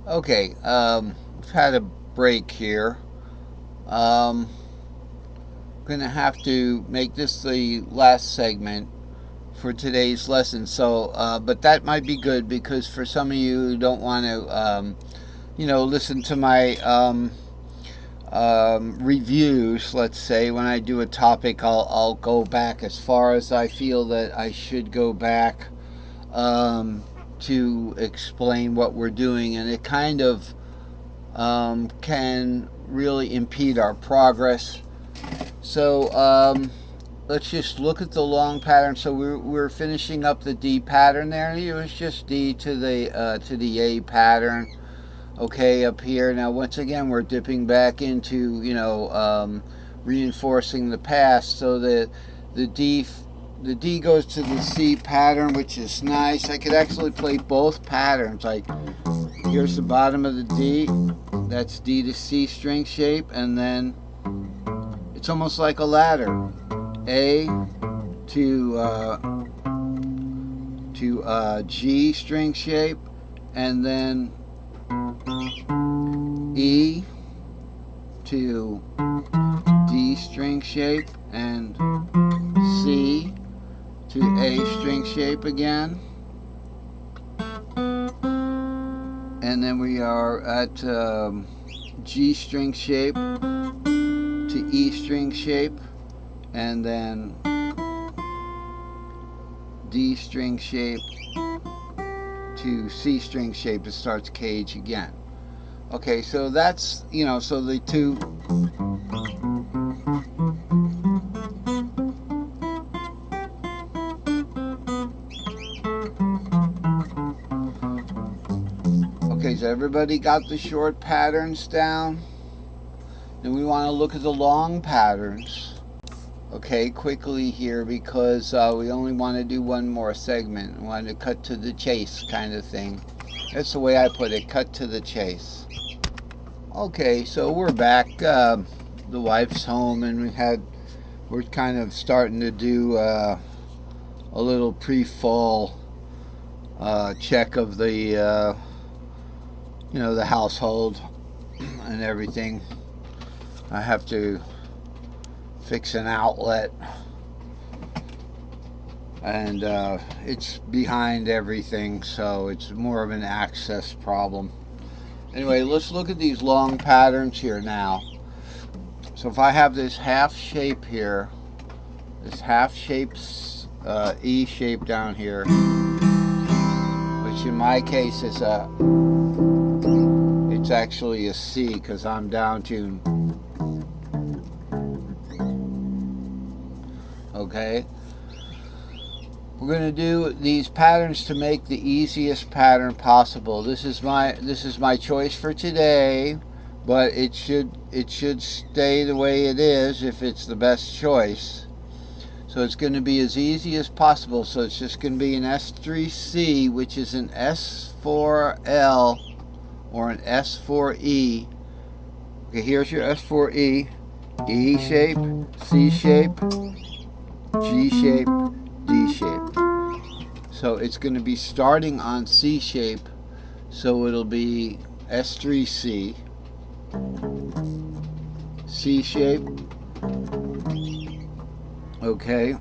Okay, we've had a break here. Um, Gonna have to make this the last segment for today's lesson. So, but that might be good because for some of you who don't want to, listen to my reviews, let's say, when I do a topic, I'll go back as far as I feel that I should go back to explain what we're doing, and it kind of can really impede our progress. So let's just look at the long pattern. So we're finishing up the D pattern there. It was just D to the A pattern. Okay, up here now. Once again, we're dipping back into reinforcing the past. So the D goes to the C pattern, which is nice. I could actually play both patterns. Like here's the bottom of the D. That's D to C string shape, and then it's almost like a ladder. A to G string shape, and then E to D string shape, and C to A string shape again, and then we are at G string shape to E string shape, and then D string shape to C string shape. It starts cage again. Okay, so that's, so the two. Okay, so everybody got the short patterns down? Then we want to look at the long patterns. Okay, quickly here because we only want to do one more segment. We want to cut to the chase kind of thing. That's the way I put it, cut to the chase. Okay, so we're back. The wife's home, and we're kind of starting to do a little pre-fall check of the the household and everything. I have to fix an outlet, and it's behind everything, so it's more of an access problem. Anyway, let's look at these long patterns here now. So if I have this half shape here, this half shape E shape down here, which in my case is it's actually a C because I'm down tuned. Okay, we're going to do these patterns to make the easiest pattern possible. This is my choice for today, but it should stay the way it is if it's the best choice. So it's going to be as easy as possible. So it's just going to be an S3C, which is an S4L or an S4E. Okay, here's your S4E. E shape, C shape, G shape, D shape. So it's going to be starting on C shape. So it'll be S3C, C shape, okay,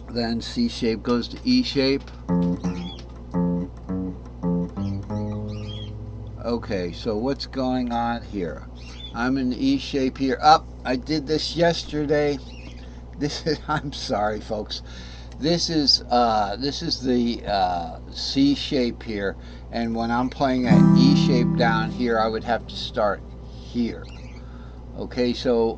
then C shape goes to E shape. Okay, so what's going on here? I'm in E shape here. I did this yesterday. I'm sorry, folks. This is the C shape here, and when I'm playing at E shape down here, I would have to start here. Okay, so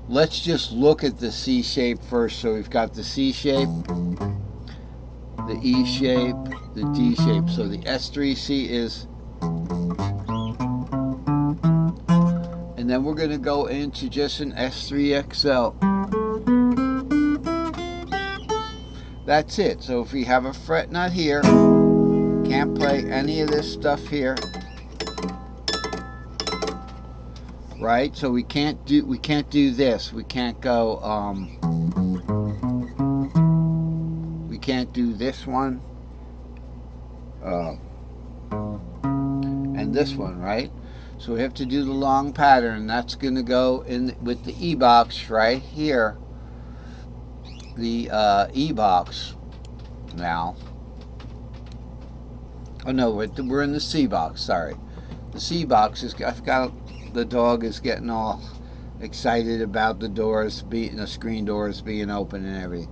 let's just look at the C shape first. So we've got the C shape, the E shape, the D shape. So the S3C is, and then we're going to go into just an S3XL. That's it. So if we have a fret nut here, can't play any of this stuff here, right? So we can't do this. We can't go we can't do this one. and this one, right? So we have to do the long pattern. That's going to go in with the E box right here. The E box now. Oh no, we're in the C box. Sorry, the C box is. I've got the dog is getting all excited about the doors being the screen doors being open and everything.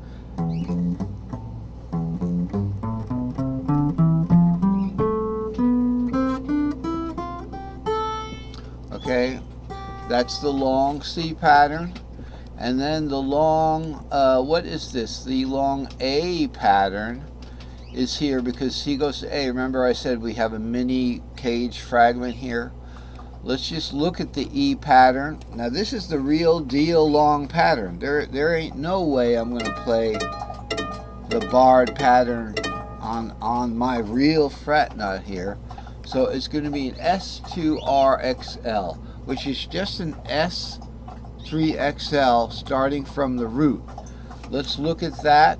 Okay, that's the long C pattern. And then the long, what is this? The long A pattern is here because C goes to A. Remember I said we have a mini cage fragment here? Let's just look at the E pattern. Now this is the real deal long pattern. There ain't no way I'm going to play the barred pattern on my real fret nut here. So it's going to be an S2RXL, which is just an S3XL starting from the root. Let's look at that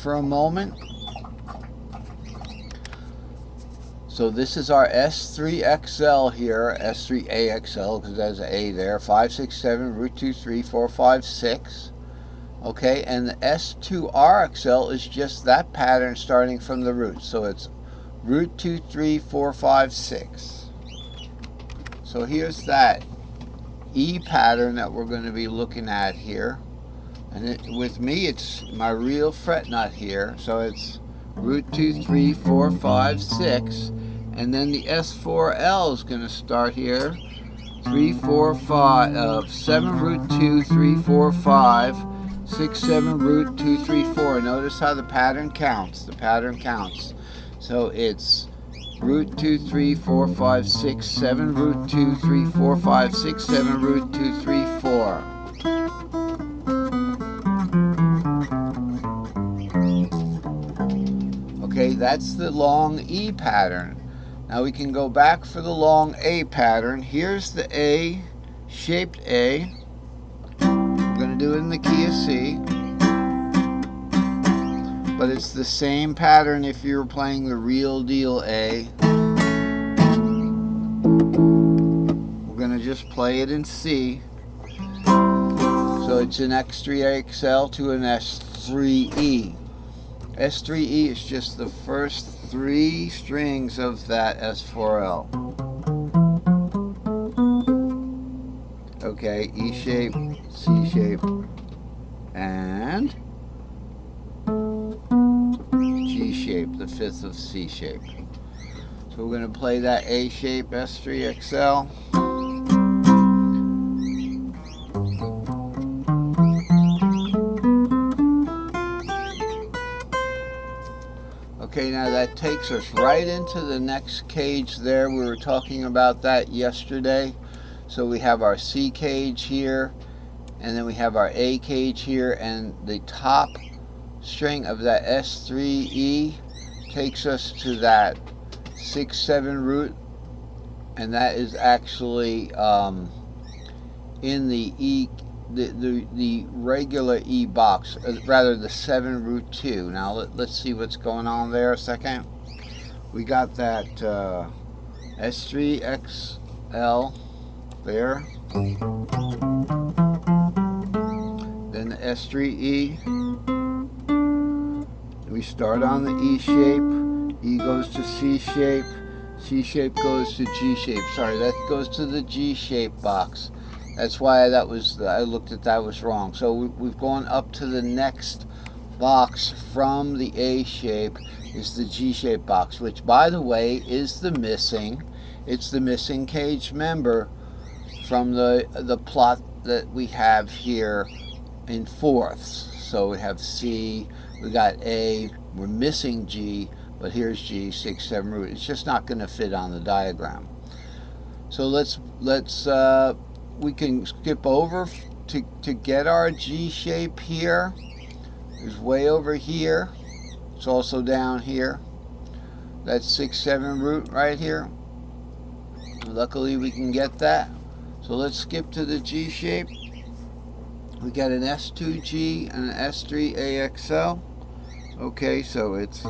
for a moment. So this is our S3XL here, S3AXL because there's an A there, 5, 6, 7, root 2, 3, 4, 5, 6. Okay, and the S2RXL is just that pattern starting from the root. So it's root 2, 3, 4, 5, 6. So here's that E pattern that we're going to be looking at here. And with me, it's my real fret nut here. So it's root 2, 3, 4, 5, 6. And then the S4L is going to start here. 3, 4, 5, 7, root 2, 3, 4, 5, 6, 7, root 2, 3, 4. Notice how the pattern counts. The pattern counts. So it's root 2, 3, 4, 5, 6, 7, root 2, 3, 4, 5, 6, 7, root 2, 3, 4. Okay, that's the long E pattern. Now we can go back for the long A pattern. Here's the A, shaped A. We're going to do it in the key of C. But it's the same pattern if you were playing the real deal A. We're going to just play it in C. So it's an X3XL to an S3E. S3E is just the first 3 strings of that S4L. Okay, E shape, C shape, and G shape, the 5th of C shape. So we're going to play that A shape, S3XL. Okay, now that takes us right into the next cage there. We were talking about that yesterday. So we have our C cage here, and then we have our A cage here, and the top string of that S3E takes us to that 6, 7 root, and that is actually in the E, the regular E box, rather the 7 root 2. Now let's see what's going on there a second. We got that S3XL there, then the S3E. We start on the E shape, E goes to C shape, C shape goes to G shape. Sorry, that goes to the G shape box. That's why I looked at that was wrong. So we've gone up to the next box from the A shape is the G shape box, which by the way is the missing cage member from the plot that we have here in fourths. So we have C, we got A, we're missing G, but here's G, 6, 7 root. It's just not going to fit on the diagram. So we can skip over to get our G shape here. It's way over here. It's also down here. That's 6, 7 root right here. Luckily we can get that. So let's skip to the G shape. We got an S2G and an S3AXL. Okay, so it's